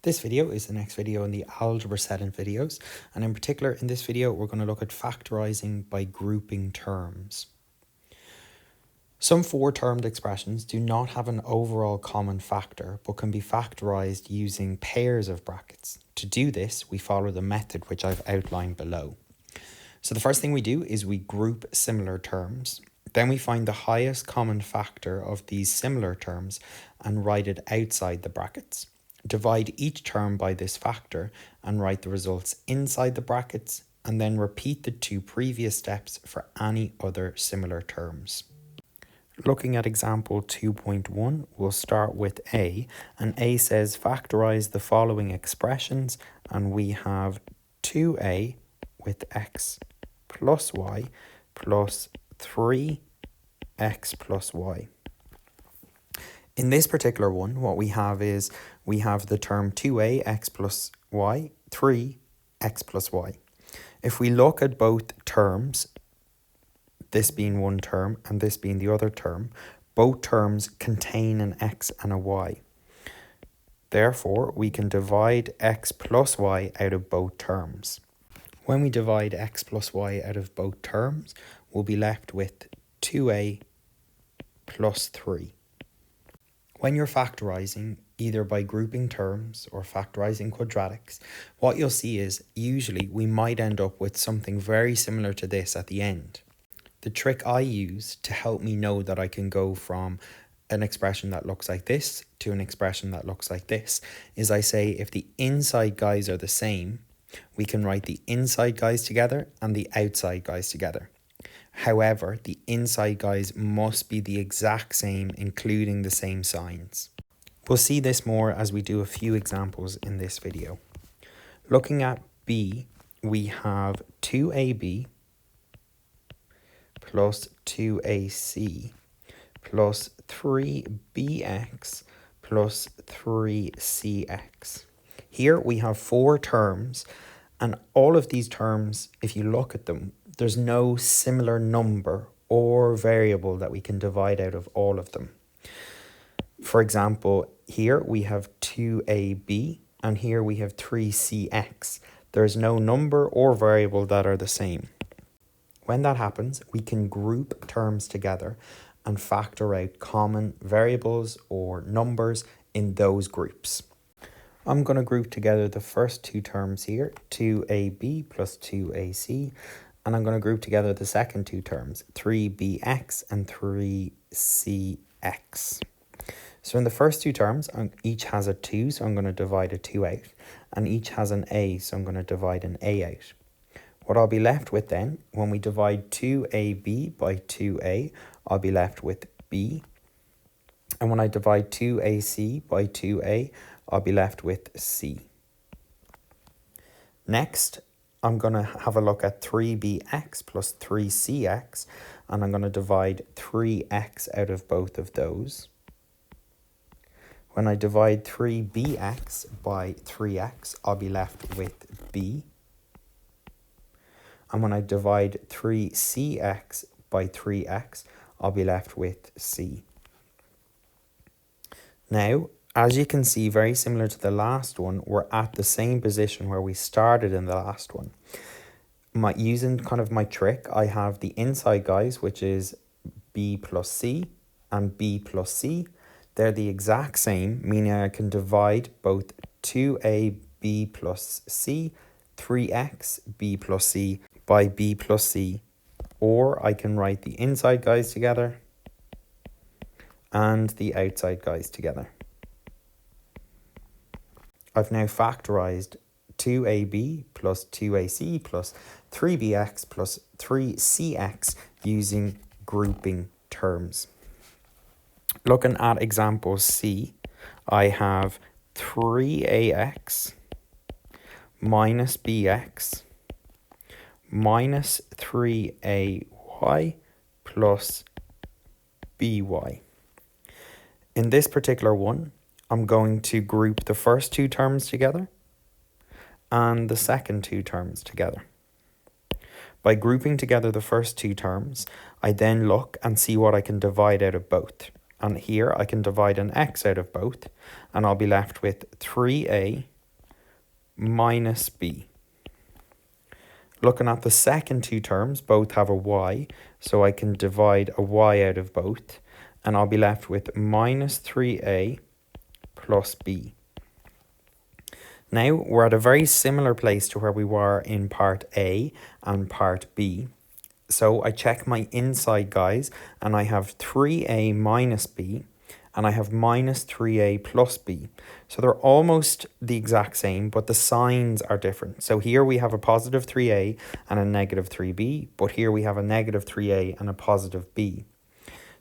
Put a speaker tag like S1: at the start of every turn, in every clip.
S1: This video is the next video in the algebra set of videos, and in particular in this video we're going to look at factorising by grouping terms. Some four-termed expressions do not have an overall common factor but can be factorised using pairs of brackets. To do this, we follow the method which I've outlined below. So the first thing we do is we group similar terms. Then we find the highest common factor of these similar terms and write it outside the brackets. Divide each term by this factor and write the results inside the brackets, and then repeat the two previous steps for any other similar terms. Looking at example 2.1, we'll start with A, and A says factorise the following expressions, and we have 2a with x plus y plus 3x plus y. In this particular one, what we have is we have the term 2a x plus y, 3x plus y. If we look at both terms, this being one term and this being the other term, both terms contain an x and a y. Therefore, we can divide x plus y out of both terms. When we divide x plus y out of both terms, we'll be left with 2a plus 3. When you're factorising, either by grouping terms or factorising quadratics, what you'll see is usually we might end up with something very similar to this at the end. The trick I use to help me know that I can go from an expression that looks like this to an expression that looks like this is I say if the inside guys are the same, we can write the inside guys together and the outside guys together. However, the inside guys must be the exact same, including the same signs. We'll see this more as we do a few examples in this video. Looking at B, we have 2ab plus 2ac plus 3bx plus 3cx. Here we have four terms, and all of these terms, if you look at them, there's no similar number or variable that we can divide out of all of them. For example, here we have 2ab and here we have 3cx. There's no number or variable that are the same. When that happens, we can group terms together and factor out common variables or numbers in those groups. I'm going to group together the first two terms here, 2ab plus 2ac, and I'm going to group together the second two terms, 3bx and 3cx. So in the first two terms, each has a 2, so I'm going to divide a 2 out, and each has an a, so I'm going to divide an a out. What I'll be left with then, when we divide 2ab by 2a, I'll be left with b. And when I divide 2ac by 2a, I'll be left with c. Next, I'm going to have a look at 3bx plus 3cx, and I'm going to divide 3x out of both of those. When I divide 3bx by 3x, I'll be left with b. And when I divide 3cx by 3x, I'll be left with c. Now, as you can see, very similar to the last one, we're at the same position where we started in the last one. Using kind of my trick, I have the inside guys, which is b plus c and b plus c. They're the exact same, meaning I can divide both 2ab plus c, 3x b plus c by b plus c, or I can write the inside guys together and the outside guys together. I've now factorised 2ab plus 2ac plus 3bx plus 3cx using grouping terms. Looking at example C, I have 3ax minus bx minus 3ay plus by. In this particular one, I'm going to group the first two terms together and the second two terms together. By grouping together the first two terms, I then look and see what I can divide out of both. And here I can divide an x out of both, and I'll be left with 3a minus b. Looking at the second two terms, both have a y, so I can divide a y out of both, and I'll be left with minus 3a plus b. Now, we're at a very similar place to where we were in part A and part B. So I check my inside guys, and I have 3a minus b, and I have minus 3a plus b. So they're almost the exact same, but the signs are different. So here we have a positive 3a and a negative 3b, but here we have a negative 3a and a positive b.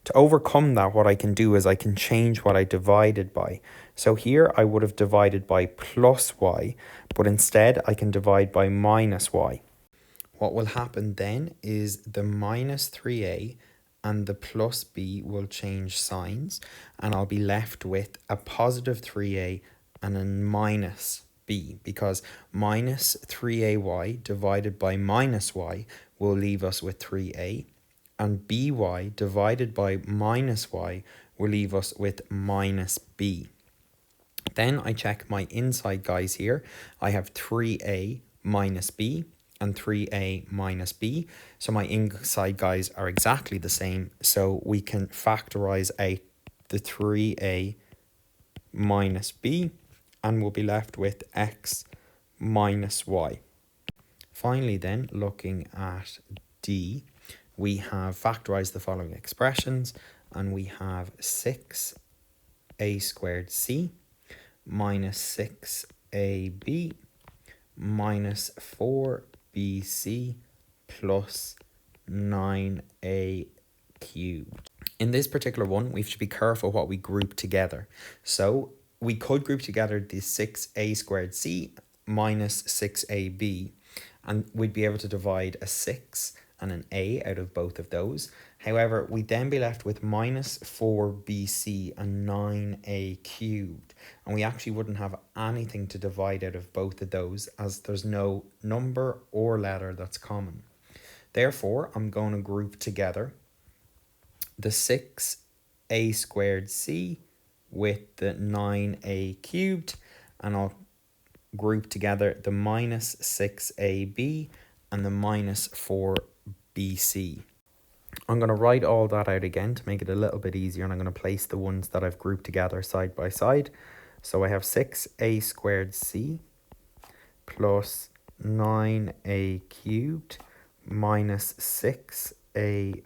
S1: To overcome that, what I can do is I can change what I divided by. So here I would have divided by plus y, but instead I can divide by minus y. What will happen then is the minus 3a and the plus b will change signs, and I'll be left with a positive 3a and a minus b, because minus 3ay divided by minus y will leave us with 3a, and by divided by minus y will leave us with minus b. Then I check my inside guys here. I have 3a minus b and 3a minus b. So my inside guys are exactly the same. So we can factorize out the 3a minus b, and we'll be left with x minus y. Finally then, looking at D, we have factorized the following expressions, and we have 6a squared c minus 6ab minus 4bc plus 9a cubed. In this particular one, we should be careful what we group together. So we could group together the 6a squared c minus 6ab, and we'd be able to divide a 6 and an a out of both of those. However, we'd then be left with minus 4bc and 9a cubed, and we actually wouldn't have anything to divide out of both of those, as there's no number or letter that's common. Therefore, I'm going to group together the 6a squared c with the 9a cubed, and I'll group together the minus 6ab and the minus 4bc. I'm going to write all that out again to make it a little bit easier, and I'm going to place the ones that I've grouped together side by side. So I have 6a squared c plus 9a cubed minus 6ab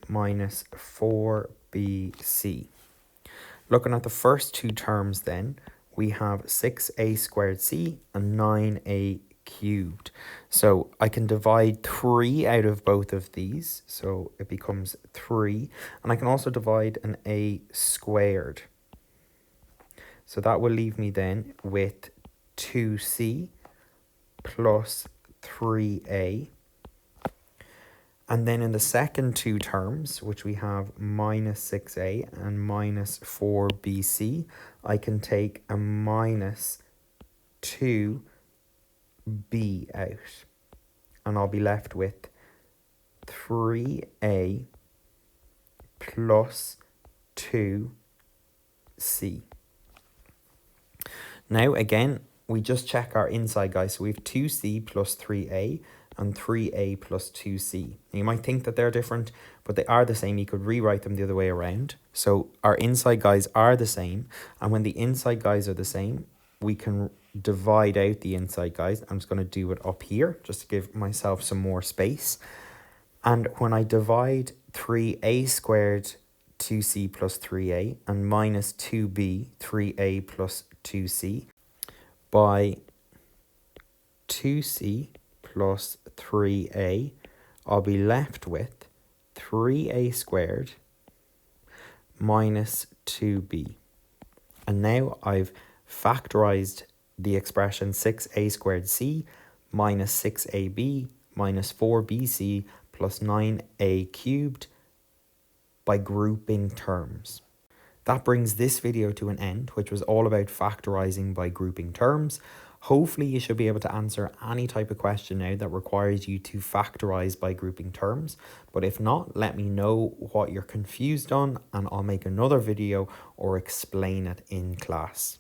S1: minus 4bc. Looking at the first two terms then, we have 6a squared c and 9a cubed. So I can divide 3 out of both of these, so it becomes 3. And I can also divide an a squared. So that will leave me then with 2c plus 3a. And then in the second two terms, which we have minus 6a and minus 4bc, I can take a minus 2b out, and I'll be left with 3a plus 2c. Now again, we just check our inside guys. So we have 2c plus 3a and 3a plus 2c. You might think that they're different, but they are the same. You could rewrite them the other way around. So our inside guys are the same, and when the inside guys are the same, we can divide out the inside guys. I'm just going to do it up here just to give myself some more space. And when I divide 3a squared 2c plus 3a and minus 2b 3a plus 2c by 2c plus 3a, I'll be left with 3a squared minus 2b. And now I've factorized the expression 6a squared c minus 6ab minus 4bc plus 9a cubed by grouping terms. That brings this video to an end, which was all about factorizing by grouping terms. Hopefully you should be able to answer any type of question now that requires you to factorize by grouping terms. But if not, let me know what you're confused on, and I'll make another video or explain it in class.